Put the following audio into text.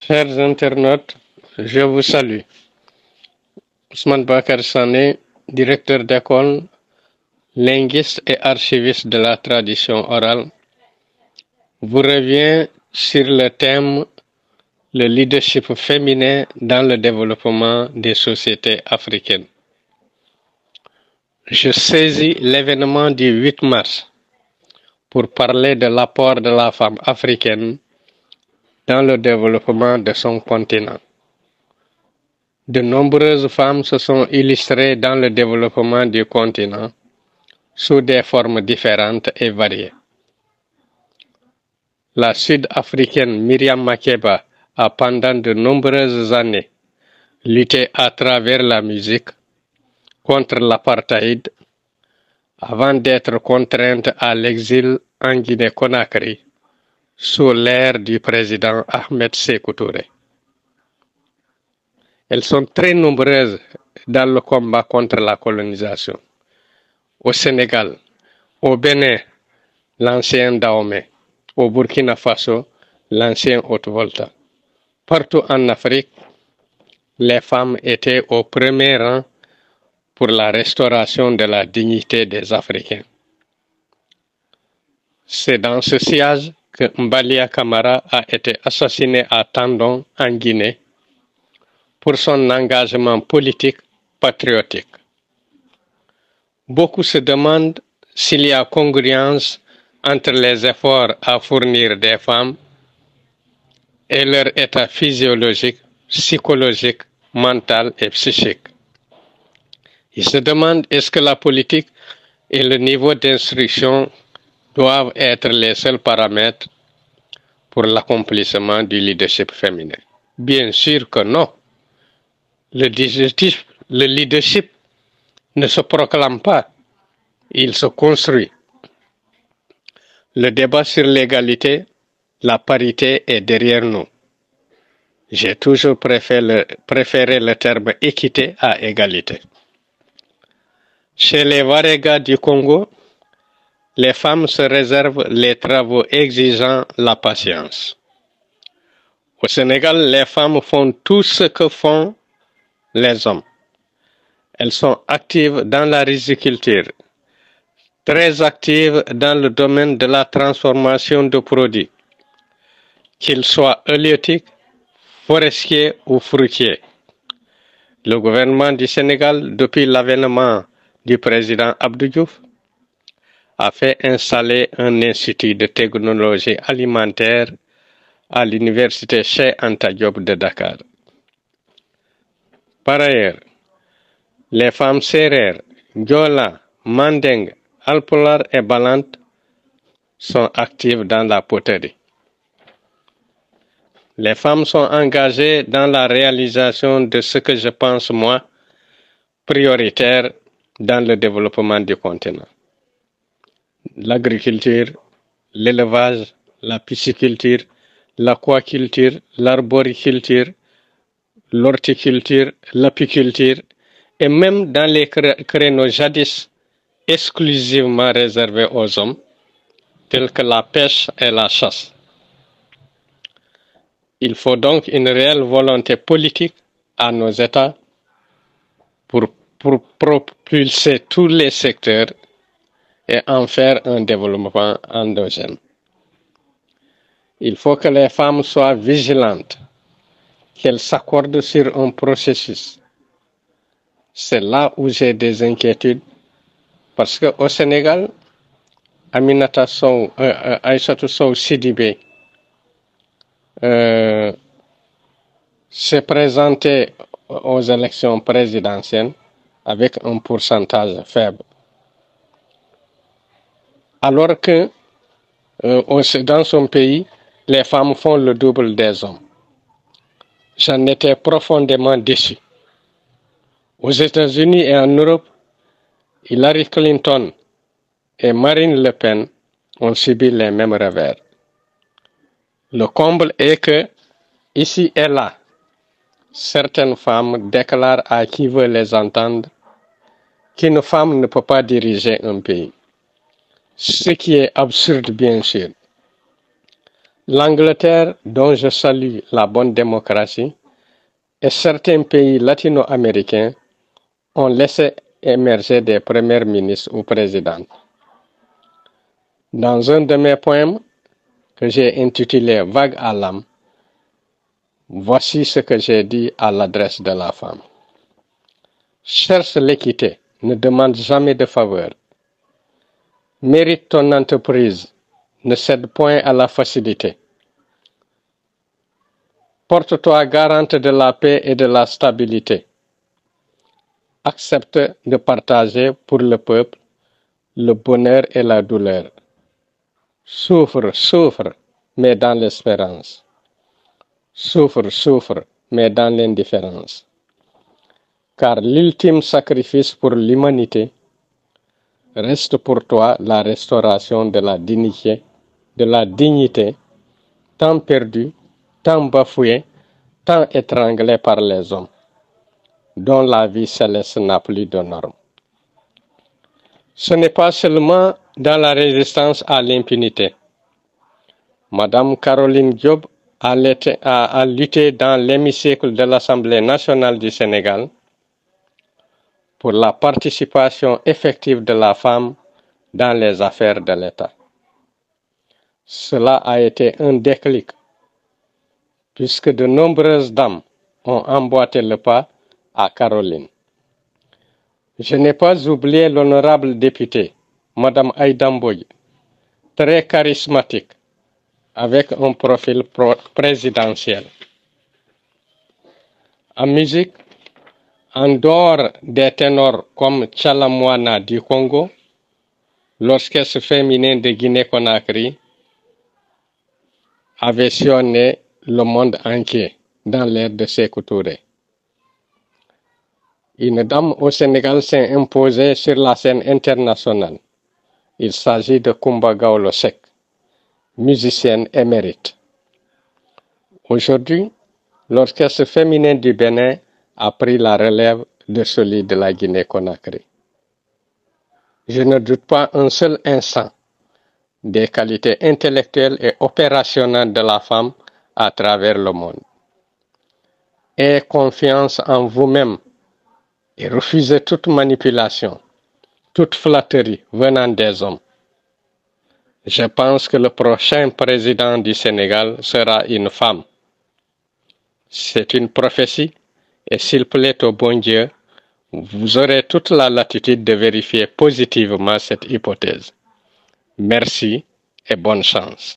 Chers internautes, je vous salue. Ousmane Bakar Sané, directeur d'école, linguiste et archiviste de la tradition orale, vous revient sur le thème le leadership féminin dans le développement des sociétés africaines. Je saisis l'événement du 8 mars pour parler de l'apport de la femme africaine dans le développement de son continent. De nombreuses femmes se sont illustrées dans le développement du continent sous des formes différentes et variées. La Sud-Africaine Myriam Makeba a pendant de nombreuses années lutté à travers la musique contre l'apartheid avant d'être contrainte à l'exil en Guinée-Conakry sous l'ère du président Ahmed Sékou Touré. Elles sont très nombreuses dans le combat contre la colonisation. Au Sénégal, au Bénin, l'ancien Dahomey, au Burkina Faso, l'ancien Haute-Volta. Partout en Afrique, les femmes étaient au premier rang pour la restauration de la dignité des Africains. C'est dans ce sillage que Mbalia Camara a été assassiné à Tandon, en Guinée, pour son engagement politique patriotique. Beaucoup se demandent s'il y a congruence entre les efforts à fournir des femmes et leur état physiologique, psychologique, mental et psychique. Ils se demandent est-ce que la politique et le niveau d'instruction doivent être les seuls paramètres pour l'accomplissement du leadership féminin. Bien sûr que non. Le leadership ne se proclame pas, il se construit. Le débat sur l'égalité, la parité est derrière nous. J'ai toujours préféré le terme équité à égalité. Chez les Warégas du Congo, les femmes se réservent les travaux exigeant la patience. Au Sénégal, les femmes font tout ce que font les hommes. Elles sont actives dans la riziculture, très actives dans le domaine de la transformation de produits, qu'ils soient halieutiques, forestiers ou fruitiers. Le gouvernement du Sénégal, depuis l'avènement du président Abdou Diouf, a fait installer un institut de technologie alimentaire à l'université Cheikh Anta Diop de Dakar. Par ailleurs, les femmes sérères, Diola, Mandeng, Alpolar et Balante sont actives dans la poterie. Les femmes sont engagées dans la réalisation de ce que je pense, moi, prioritaire dans le développement du continent. L'agriculture, l'élevage, la pisciculture, l'aquaculture, l'arboriculture, l'horticulture, l'apiculture, et même dans les créneaux jadis exclusivement réservés aux hommes, tels que la pêche et la chasse. Il faut donc une réelle volonté politique à nos États pour propulser tous les secteurs et en faire un développement endogène. Il faut que les femmes soient vigilantes, qu'elles s'accordent sur un processus. C'est là où j'ai des inquiétudes, parce qu'au Sénégal, Aminata Sow, Aïssatou Sow Sidibé s'est présentée aux élections présidentielles avec un pourcentage faible. Alors que dans son pays, les femmes font le double des hommes. J'en étais profondément déçu. Aux États-Unis et en Europe, Hillary Clinton et Marine Le Pen ont subi les mêmes revers. Le comble est que, ici et là, certaines femmes déclarent à qui veut les entendre qu'une femme ne peut pas diriger un pays. Ce qui est absurde, bien sûr. L'Angleterre, dont je salue la bonne démocratie, et certains pays latino-américains ont laissé émerger des premiers ministres ou présidents. Dans un de mes poèmes que j'ai intitulé Vague à l'âme, voici ce que j'ai dit à l'adresse de la femme. Cherche l'équité, ne demande jamais de faveur. Mérite ton entreprise, ne cède point à la facilité. Porte-toi garante de la paix et de la stabilité. Accepte de partager pour le peuple le bonheur et la douleur. Souffre, souffre, mais dans l'espérance. Souffre, souffre, mais dans l'indifférence. Car l'ultime sacrifice pour l'humanité reste pour toi la restauration de la dignité, tant perdue, tant bafouée, tant étranglée par les hommes, dont la vie céleste n'a plus de normes. Ce n'est pas seulement dans la résistance à l'impunité. Madame Caroline Diop a lutté dans l'hémicycle de l'Assemblée nationale du Sénégal pour la participation effective de la femme dans les affaires de l'État. Cela a été un déclic, puisque de nombreuses dames ont emboîté le pas à Caroline. Je n'ai pas oublié l'honorable députée, Madame Aïda Mbodj, très charismatique, avec un profil présidentiel. En musique, en dehors des ténors comme Tchalamouana du Congo, l'orchestre féminin de Guinée-Conakry avait sillonné le monde entier dans l'ère de Sékou Touré. Une dame au Sénégal s'est imposée sur la scène internationale. Il s'agit de Coumba Gawlo Seck, musicienne émérite. Aujourd'hui, l'orchestre féminin du Bénin a pris la relève de celui de la Guinée-Conakry. Je ne doute pas un seul instant des qualités intellectuelles et opérationnelles de la femme à travers le monde. Ayez confiance en vous-même et refusez toute manipulation, toute flatterie venant des hommes. Je pense que le prochain président du Sénégal sera une femme. C'est une prophétie et s'il plaît au bon Dieu, vous aurez toute la latitude de vérifier positivement cette hypothèse. Merci et bonne chance.